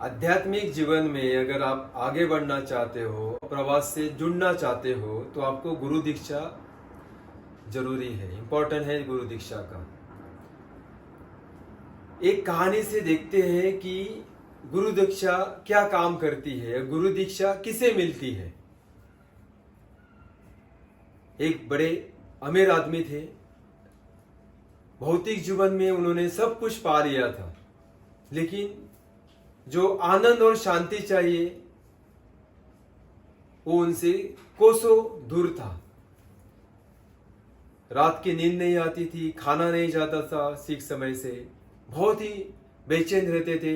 आध्यात्मिक जीवन में अगर आप आगे बढ़ना चाहते हो, प्रवास से जुड़ना चाहते हो, तो आपको गुरु दीक्षा जरूरी है, इंपॉर्टेंट है गुरु दीक्षा का। एक कहानी से देखते हैं कि गुरु दीक्षा क्या काम करती है, गुरु दीक्षा किसे मिलती है। एक बड़े अमीर आदमी थे, भौतिक जीवन में उन्होंने सब कुछ पा लिया था, लेकिन जो आनंद और शांति चाहिए वो उनसे कोसों दूर था। रात की नींद नहीं आती थी, खाना नहीं जाता था ठीक समय से, बहुत ही बेचैन रहते थे।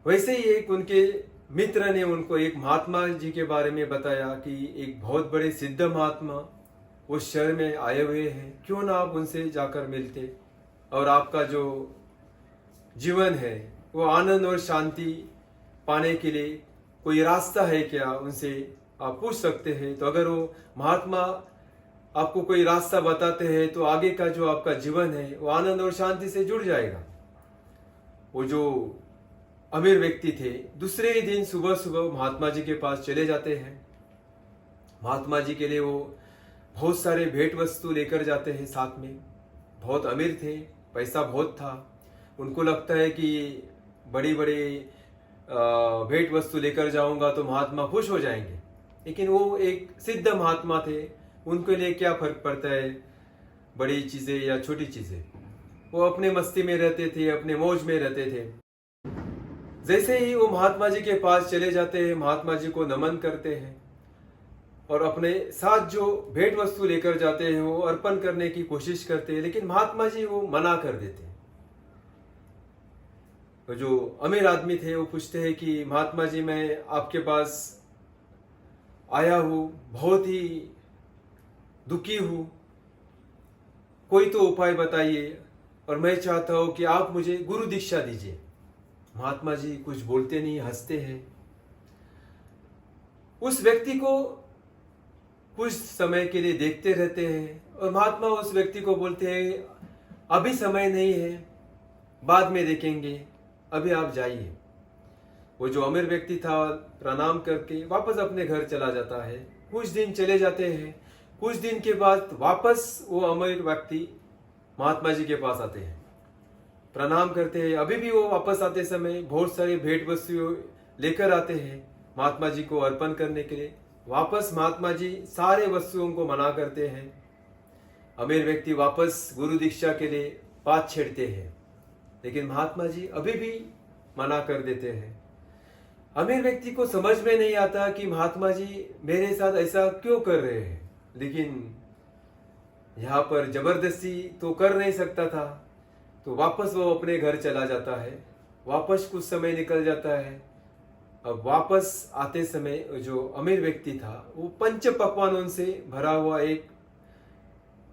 वैसे ही एक उनके मित्र ने उनको एक महात्मा जी के बारे में बताया कि एक बहुत बड़े सिद्ध महात्मा उस शहर में आए हुए हैं, क्यों ना आप उनसे जाकर मिलते और आपका जो जीवन है वो आनंद और शांति पाने के लिए कोई रास्ता है क्या, उनसे आप पूछ सकते हैं। तो अगर वो महात्मा आपको कोई रास्ता बताते हैं तो आगे का जो आपका जीवन है वो आनंद और शांति से जुड़ जाएगा। वो जो अमीर व्यक्ति थे दूसरे ही दिन सुबह सुबह महात्मा जी के पास चले जाते हैं। महात्मा जी के लिए वो बहुत सारे भेंट वस्तु लेकर जाते हैं साथ में। बहुत अमीर थे, पैसा बहुत था, उनको लगता है कि बड़ी बड़ी भेंट वस्तु लेकर जाऊंगा तो महात्मा खुश हो जाएंगे, लेकिन वो एक सिद्ध महात्मा थे, उनके लिए क्या फर्क पड़ता है बड़ी चीजें या छोटी चीजें। वो अपने मस्ती में रहते थे, अपने मौज में रहते थे। जैसे ही वो महात्मा जी के पास चले जाते हैं, महात्मा जी को नमन करते हैं और अपने साथ जो भेंट वस्तु लेकर जाते हैं वो अर्पण करने की कोशिश करते हैं, लेकिन महात्मा जी वो मना कर देते हैं। तो जो अमीर आदमी थे वो पूछते हैं कि महात्मा जी मैं आपके पास आया हूं, बहुत ही दुखी हूं, कोई तो उपाय बताइए और मैं चाहता हूं कि आप मुझे गुरु दीक्षा दीजिए। महात्मा जी कुछ बोलते नहीं, हंसते हैं। उस व्यक्ति को कुछ समय के लिए देखते रहते हैं और महात्मा उस व्यक्ति को बोलते हैं अभी समय नहीं है, बाद में देखेंगे, अभी आप जाइए। वो जो अमीर व्यक्ति था प्रणाम करके वापस अपने घर चला जाता है। कुछ दिन चले जाते हैं, कुछ दिन के बाद वापस वो अमीर व्यक्ति महात्मा जी के पास आते हैं, प्रणाम करते हैं। अभी भी वो वापस आते समय बहुत सारी भेंट वस्तु लेकर आते हैं महात्मा जी को अर्पण करने के लिए। वापस महात्मा जी सारे वस्तुओं को मना करते हैं। अमीर व्यक्ति वापस गुरु दीक्षा के लिए बात छेड़ते हैं, लेकिन महात्मा जी अभी भी मना कर देते हैं। अमीर व्यक्ति को समझ में नहीं आता कि महात्मा जी मेरे साथ ऐसा क्यों कर रहे हैं, लेकिन यहाँ पर जबरदस्ती तो कर नहीं सकता था। तो वापस वो अपने घर चला जाता है। वापस कुछ समय निकल जाता है। अब वापस आते समय जो अमीर व्यक्ति था वो पंच पकवानों से भरा हुआ एक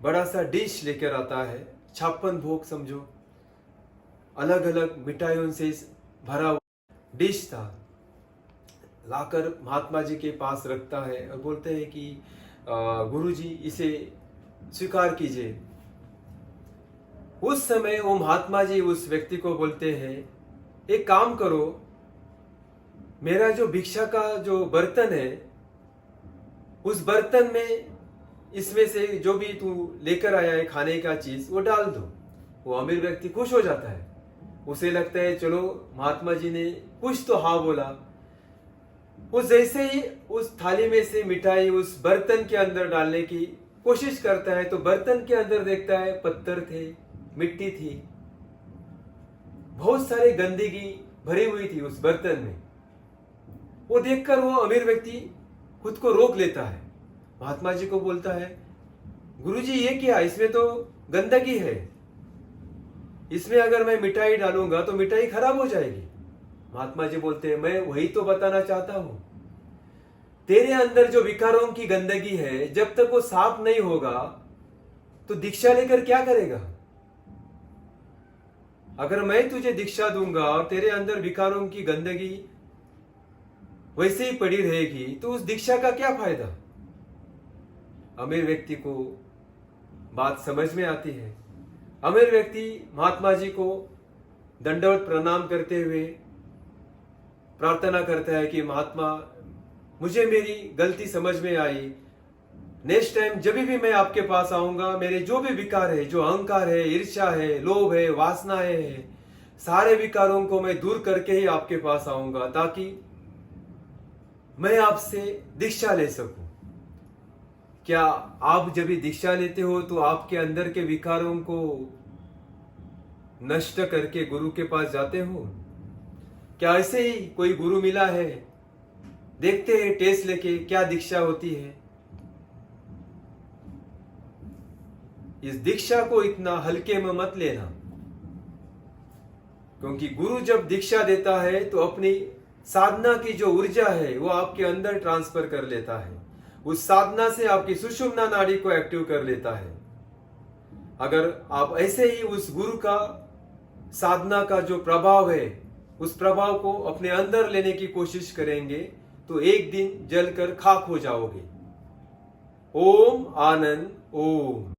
बड़ा सा डिश लेकर आता है। 56 भोग समझो, अलग अलग मिठाइयों से भरा हुआ डिश था। लाकर महात्मा जी के पास रखता है और बोलते हैं कि गुरुजी इसे स्वीकार कीजिए। उस समय वो महात्मा जी उस व्यक्ति को बोलते हैं एक काम करो, मेरा जो भिक्षा का जो बर्तन है उस बर्तन में इसमें से जो भी तू लेकर आया है खाने का चीज वो डाल दो। वो अमीर व्यक्ति खुश हो जाता है, उसे लगता है चलो महात्मा जी ने कुछ तो हाँ बोला। वो जैसे ही उस थाली में से मिठाई उस बर्तन के अंदर डालने की कोशिश करता है तो बर्तन के अंदर देखता है पत्थर थे, मिट्टी थी, बहुत सारी गंदगी भरी हुई थी उस बर्तन में। वो देखकर वो अमीर व्यक्ति खुद को रोक लेता है। महात्मा जी को बोलता है गुरुजी ये क्या, इसमें तो गंदगी है, इसमें अगर मैं मिठाई डालूंगा तो मिठाई खराब हो जाएगी। महात्मा जी बोलते हैं मैं वही तो बताना चाहता हूं, तेरे अंदर जो विकारों की गंदगी है जब तक वो साफ नहीं होगा तो दीक्षा लेकर क्या करेगा। अगर मैं तुझे दीक्षा दूंगा और तेरे अंदर विकारों की गंदगी वैसे ही पड़ी रहेगी तो उस दीक्षा का क्या फायदा। अमीर व्यक्ति को बात समझ में आती है। अमीर व्यक्ति महात्मा जी को दंडवत प्रणाम करते हुए प्रार्थना करता है कि महात्मा मुझे मेरी गलती समझ में आई, नेक्स्ट टाइम जब भी मैं आपके पास आऊंगा मेरे जो भी विकार है, जो अहंकार है, ईर्ष्या है, लोभ है, वासनाएं है, सारे विकारों को मैं दूर करके ही आपके पास आऊंगा ताकि मैं आपसे दीक्षा ले सकूं। क्या आप जब भी दीक्षा लेते हो तो आपके अंदर के विकारों को नष्ट करके गुरु के पास जाते हो? क्या ऐसे ही कोई गुरु मिला है? देखते हैं टेस्ट लेके क्या दीक्षा होती है। इस दीक्षा को इतना हल्के में मत लेना, क्योंकि गुरु जब दीक्षा देता है तो अपनी साधना की जो ऊर्जा है वो आपके अंदर ट्रांसफर कर लेता है। उस साधना से आपकी सुषुम्ना नाड़ी को एक्टिव कर लेता है। अगर आप ऐसे ही उस गुरु का साधना का जो प्रभाव है उस प्रभाव को अपने अंदर लेने की कोशिश करेंगे तो एक दिन जलकर खाक हो जाओगे। ओम आनंद ओम।